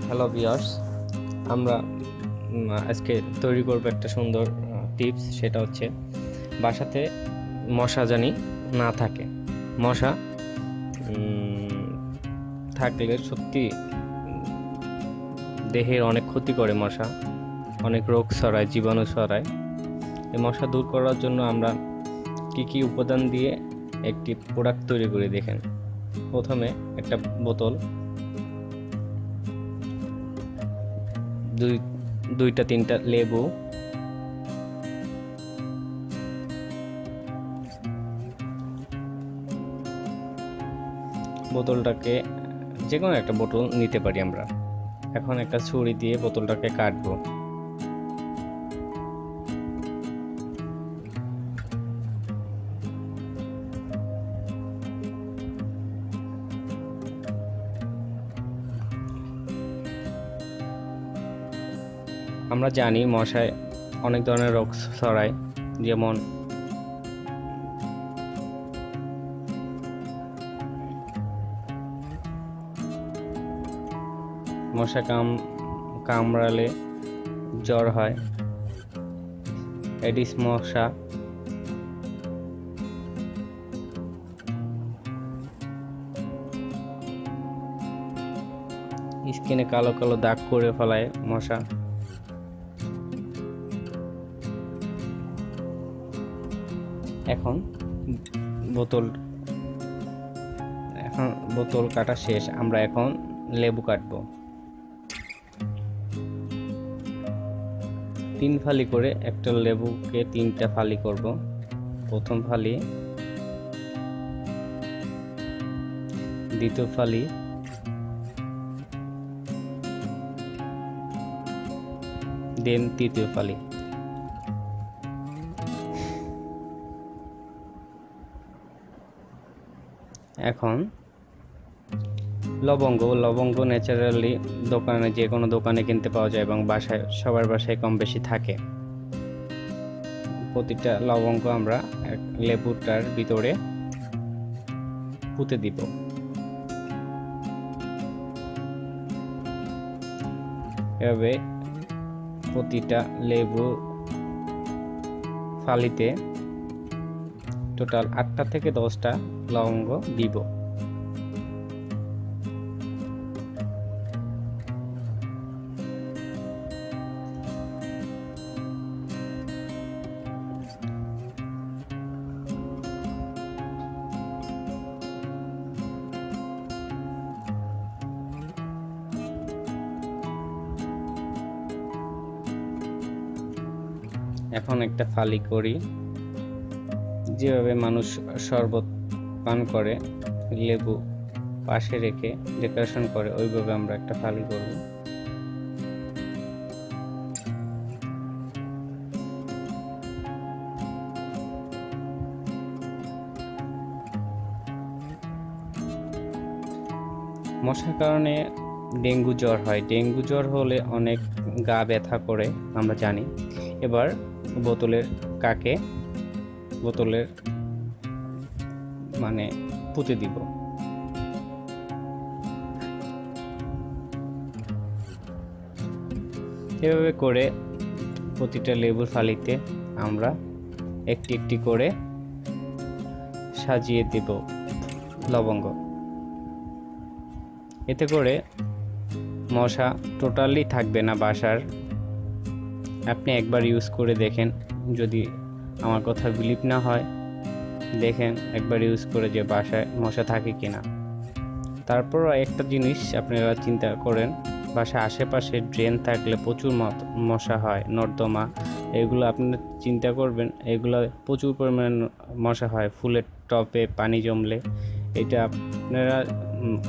Hello viewers, আমরা আজকে তৈরি করব একটা সুন্দর টিপস। সেটা হচ্ছে বাসাতে মশা জানি না থাকে। মশা থাকলে সত্যি দেহের অনেক ক্ষতি করে। মশা অনেক রোগ ছড়ায়, জীবাণু ছড়ায়। এই মশা দূর করার জন্য আমরা কি উপাদান দিয়ে একটি প্রোডাক্ট তৈরি করে দেখেন। প্রথমে একটা বোতল, দুইটা তিনটা লেবু, বোতলটাকে যে কোনো একটা বোতল নিতে পারি আমরা। এখন একটা ছুরি দিয়ে বোতলটাকে কাটবো। আমরা জানি মশায় অনেক ধরনের রোগ ছড়ায়, যেমন মশা কামড়ালে জ্বর হয়, এডিস মশা, স্কিনে কালো কালো দাগ করে ফেলায় মশা। এখন বোতল কাটা শেষ। আমরা এখন লেবু কাটবো। 3 ফালি করে একটা লেবুকে 3টা ফালি করব। প্রথম ফালি, দ্বিতীয় ফালি, দেন তৃতীয় ফালি। এখন লবঙ্গ ন্যাচারালি যে কোনো দোকানে কিনতে পাওয়া যায় এবং সবার বাসায় কম বেশি থাকে। প্রতিটা লবঙ্গ আমরা লেবুটার ভিতরে পুঁতে দিব। এভাবে প্রতিটা লেবু ফালিতে টোটাল 8টা থেকে 10টা লবঙ্গ দিব। এখন একটা ফালি করি। যেভাবে মানুষ শরবত পান করে, লেবু পাশে রেখে ডেকোরেশন করে, ওইভাবে আমরা একটা ফালি করব। মশার কারণে ডেঙ্গু জ্বর হয়। ডেঙ্গু জ্বর হলে অনেক গা ব্যথা করে, আমরা জানি। এবার বোতলের পুঁতে দিব। এভাবে করে প্রতিটা লেবুর ফালিতে আমরা একটি একটি করে সাজিয়ে দেব লবঙ্গ। এতে করে মশা টোটালি থাকবে না বাসার। আপনি একবার ইউজ করে দেখেন, যদি আমার কথা বিলিভ না হয়, দেখেন একবার ইউজ করে যে বাসায় মশা থাকে কিনা। তারপর একটা জিনিস আপনারা চিন্তা করেন, বাসায় আশেপাশে ড্রেন থাকলে প্রচুর মশা হয়, নর্দমা, এগুলো আপনারা চিন্তা করবেন। এগুলো প্রচুর পরিমাণে মশা হয় ফুলের টবে পানি জমলে। এটা আপনারা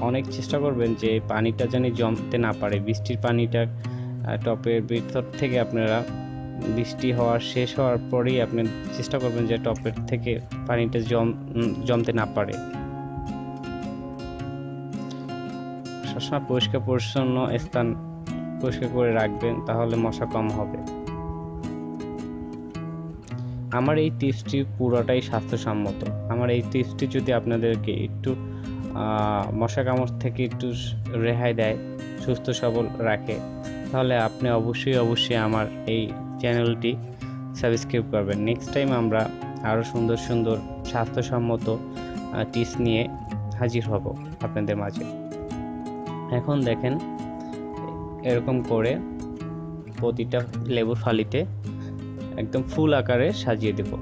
অনেক চেষ্টা করবেন যে পানিটা যেন জমতে না পারে। বৃষ্টির পানিটা টপের ভিতর থেকে আপনারা বৃষ্টি শেষ হওয়ার পরেই আপনি চেষ্টা করবেন যে টপের থেকে পানিটা জমতে না পারে। সবসময় পরিষ্কার পরিচ্ছন্ন স্থান পরিষ্কার করে রাখবেন, তাহলে মশা কম হবে। আমার এই টিপসটি পুরোটাই স্বাস্থ্যসম্মত। আমার এই টিপসটি যদি আপনাদেরকে একটু মশা কামড় থেকে একটু রেহাই দেয়, সুস্থ সবল রাখে, তাহলে আপনি অবশ্যই আমার এই চ্যানেলটি সাবস্ক্রাইব করবেন। নেক্সট টাইম আমরা আরও সুন্দর সুন্দর স্বাস্থ্যসম্মত টিপস নিয়ে হাজির হব আপনাদের মাঝে। এখন দেখেন এরকম করে প্রতিটা লেবুর ফালিতে একদম ফুল আকারে সাজিয়ে দেব।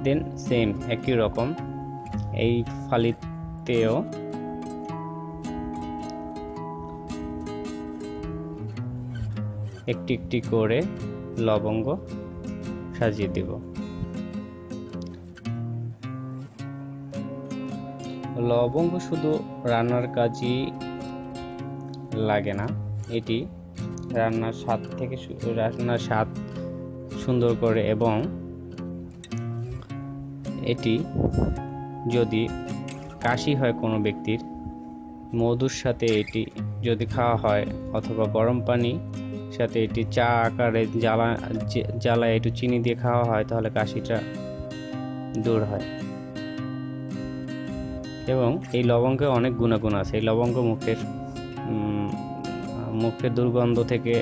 দেন সেম একই রকম এই ফালিতেও একটি একটি করে লবঙ্গ সাজিয়ে দেব। লবঙ্গ শুধু রান্নার কাজই লাগে না, এটি রান্নার স্বাদ সুন্দর করে, এবং এটি যদি কাশি হয় কোনো ব্যক্তির, মধুর সাথে এটি যদি খাওয়া হয় অথবা গরম পানি সাথে এটি চা আকারে জ্বালায় একটু চিনি দিয়ে খাওয়া হয়, তাহলে কাশিটা দূর হয়। এবং এই লবঙ্গে অনেক গুণাগুণ আছে। এই লবঙ্গ মুখের দুর্গন্ধ থেকে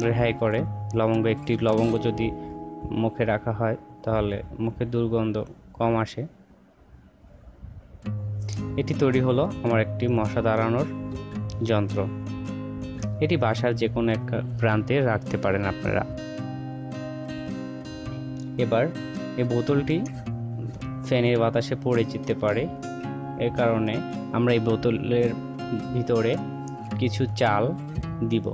রেহাই করে। লবঙ্গ যদি মুখে রাখা হয় তাহলে মুখের দুর্গন্ধ কম আসে। এটি তৈরি হলো আমার একটি মশা তাড়ানোর যন্ত্র। এটি বাসার যে কোনো এক প্রান্তে রাখতে পারেন আপনারা। এবার এই বোতলটি ফ্যানের বাতাসে পড়ে যেতে পারে, এর কারণে আমরা এই বোতলের ভিতরে কিছু চাল দিব।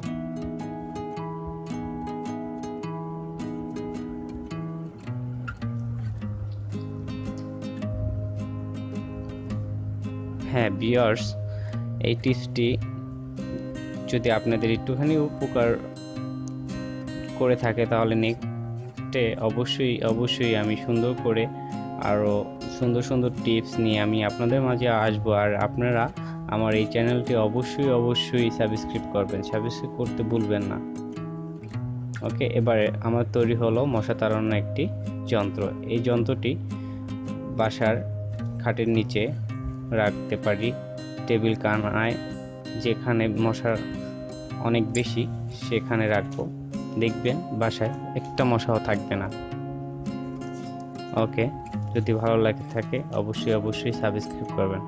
হ্যাঁ ভিউয়ার্স, এই টিপসটি যদি আপনাদের একটুখানি উপকার করে থাকে তাহলে নেক্সটে অবশ্যই আমি সুন্দর করে আরও সুন্দর টিপস নিয়ে আমি আপনাদের মাঝে আসবো। আর আপনারা আমার এই চ্যানেলটি অবশ্যই সাবস্ক্রাইব করবেন, সাবস্ক্রাইব করতে ভুলবেন না। ওকে, এবারে আমার তৈরি হলো মশা তাড়ানোর একটি যন্ত্র। এই যন্ত্রটি বাসার খাটের নিচে রাখতে পারি, টেবিল কানায়, যেখানে মশা অনেক বেশি সেখানে রাখবো। দেখবেন বাসায় একটা মশাও থাকবে না। ওকে, যদি ভালো লাগে থাকে অবশ্যই সাবস্ক্রাইব করবেন।